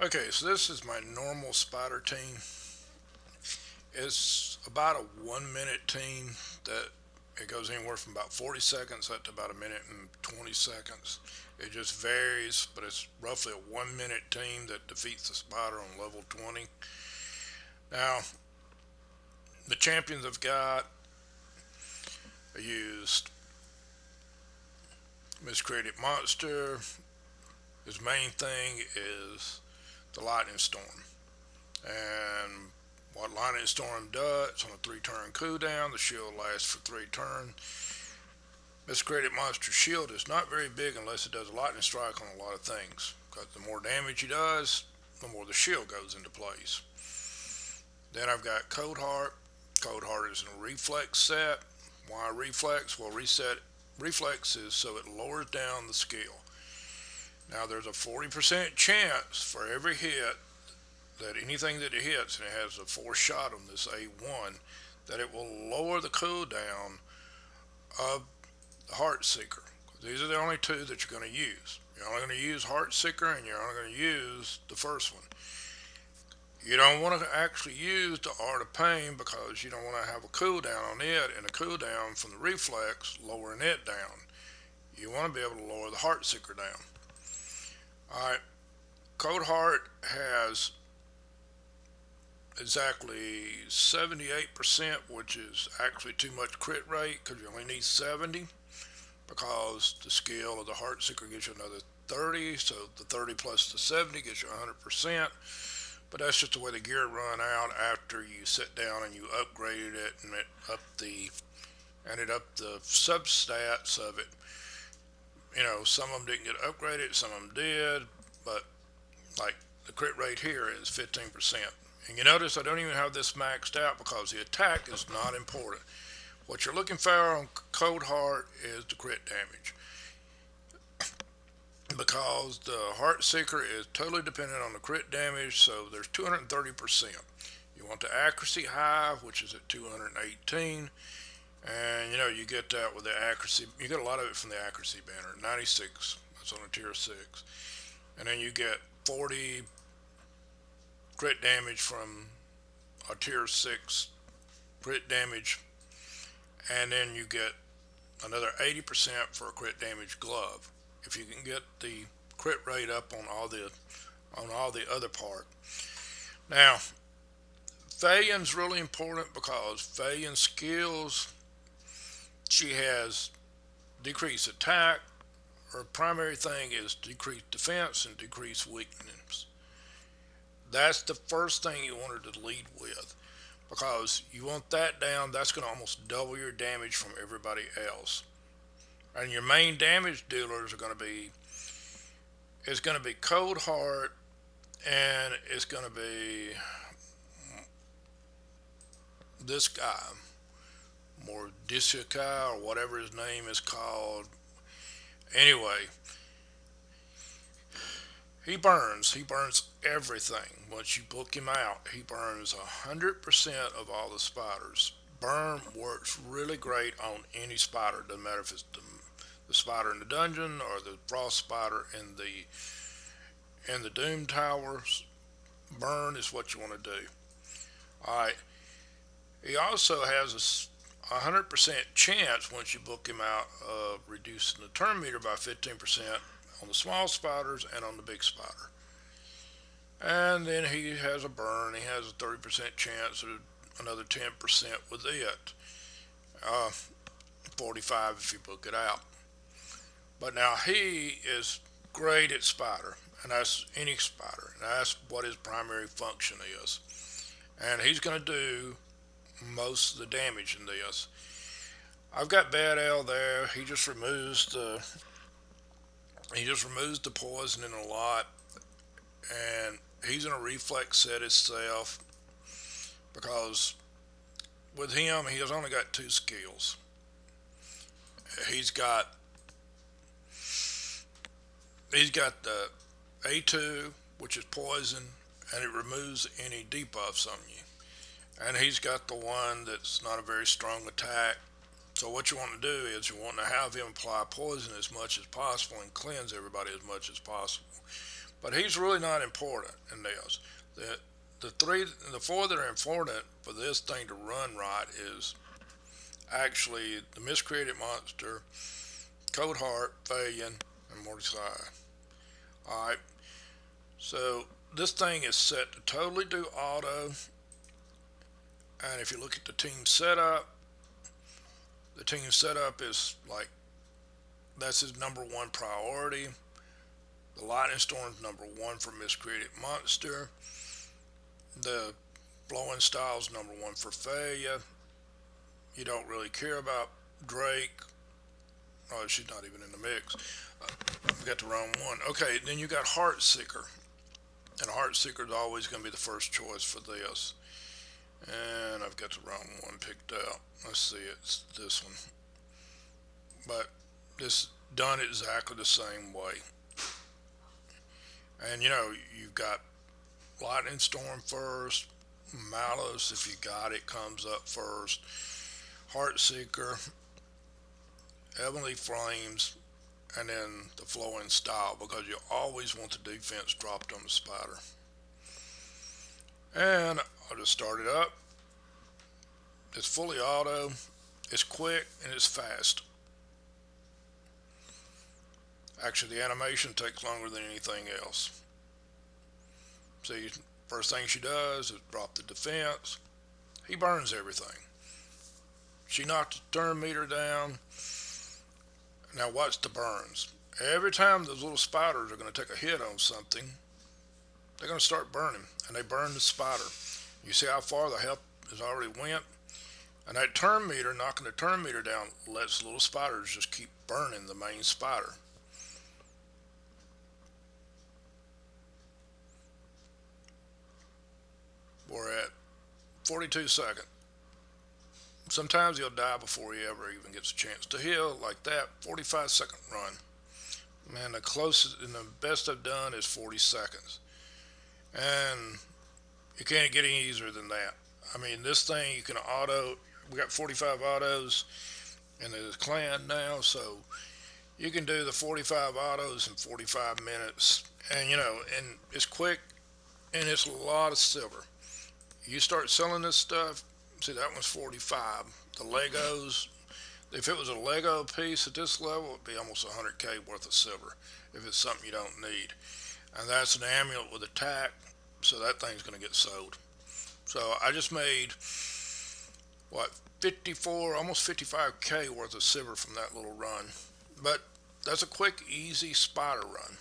Okay, so this is my normal spider team. It's about a 1 minute team that it goes anywhere from about 40 seconds up to about a minute and 20 seconds. It just varies, but it's roughly a 1 minute team that defeats the spider on level 20. Now, the champions I've got I used Miscreated Monster. His main thing is the Lightning Storm. And what Lightning Storm does, it's on a 3 turn cooldown. The shield lasts for 3 turns. Miscreated Monster shield is not very big unless it does a lightning strike on a lot of things. Because the more damage he does, the more the shield goes into place. Then I've got Cold Heart. Cold Heart is in a reflex set. Why reflex? Well, reflex is so it lowers down the skill. Now there's a 40% chance for every hit that anything that it hits, and it has a 4 shot on this A1, that it will lower the cooldown of the Heart Seeker. These are the only two that you're going to use. You're only going to use Heart Seeker, and you're only going to use the first one. You don't want to actually use the Art of Pain because you don't want to have a cooldown on it and a cooldown from the reflex lowering it down. You want to be able to lower the Heart Seeker down. Alright, Cold Heart has exactly 78%, which is actually too much crit rate because you only need 70 because the skill of the Heart Seeker gives you another 30, so the 30 plus the 70 gives you 100%. But that's just the way the gear run out after you sit down and you upgraded it and it upped the substats of it. Some of them didn't get upgraded, some of them did, but like the crit rate here is 15%. And you notice I don't even have this maxed out because the attack is not important. What you're looking for on Cold Heart is the crit damage. Because the Heart Seeker is totally dependent on the crit damage, so there's 230%. You want the accuracy high, which is at 218, and you get that with the accuracy. You get a lot of it from the accuracy banner, 96. That's on a tier 6, and then you get 40 crit damage from a tier 6 crit damage, and then you get another 80% for a crit damage glove. If you can get the crit rate up on all the other part. Now, Thalion's really important because Thalion's skills, she has decreased attack. Her primary thing is decreased defense and decreased weakness. That's the first thing you want her to lead with because you want that down. That's going to almost double your damage from everybody else. And your main damage dealers are going to be it's going to be Cold Heart, and it's going to be this guy, Mordisika, or whatever his name is called. Anyway, he burns everything. Once you book him out, he burns 100% of all the spiders. Burn works really great on any spider. Doesn't matter if it's the spider in the dungeon or the frost spider in the doom towers. Burn is what you want to do. All right. He also has a 100% chance once you book him out of reducing the turn meter by 15% on the small spiders and on the big spider. And then he has a burn. He has a 30% chance of another 10% with it. Uh, 45 if you book it out. But now he is great at spider, and that's any spider. And that's what his primary function is. And he's going to do most of the damage in this. I've got Bad L there. He just removes the poison in a lot, and he's in a reflex set itself because with him he has only got 2 skills. He's got he's got the A2, which is poison, and it removes any debuffs on you. And he's got the one that's not a very strong attack. So what you want to do is you want to have him apply poison as much as possible and cleanse everybody as much as possible. but he's really not important in this. The the four that are important for this thing to run right is actually the Miscreated Monster, Cold Heart, Valiant, and Mordecai. Alright, so this thing is set to totally do auto, and if you look at the team setup is like, that's his number one priority. The Lightning Storm's number one for Miscreated Monster. The Blowing Style's number one for Failure. You don't really care about Drake. Oh, she's not even in the mix. We got the wrong one. Okay, then you got Heartseeker. And Heartseeker is always going to be the first choice for this. And I've got the wrong one picked out. Let's see, it's this one. But this done exactly the same way. And you know, you've got Lightning Storm first, Malice, if you got it, comes up first, Heartseeker, Heavenly Flames, and then the Flowing Style, because you always want the defense dropped on the spider. And I'll just start it up. It's fully auto, it's quick, and it's fast. Actually, the animation takes longer than anything else. See, first thing she does is drop the defense. He burns everything. She knocked the turn meter down. Now watch the burns. Every time those little spiders are going to take a hit on something, they're going to start burning, and they burn the spider. You see how far the health has already went? And that turn meter, knocking the turn meter down, lets the little spiders just keep burning the main spider. We're at 42 seconds. Sometimes he'll die before he ever even gets a chance to heal, like that. 45-second run. Man, the closest and the best I've done is 40 seconds. And you can't get any easier than that. I mean, this thing you can auto. We got 45 autos in the clan now, so you can do the 45 autos in 45 minutes. And you know, and it's quick, and it's a lot of silver. You start selling this stuff, see that one's 45. The Legos, if it was a Lego piece at this level, it'd be almost 100K worth of silver if it's something you don't need. And that's an amulet with attack, so that thing's going to get sold. So I just made, what, 54, almost 55K worth of silver from that little run. But that's a quick, easy spider run.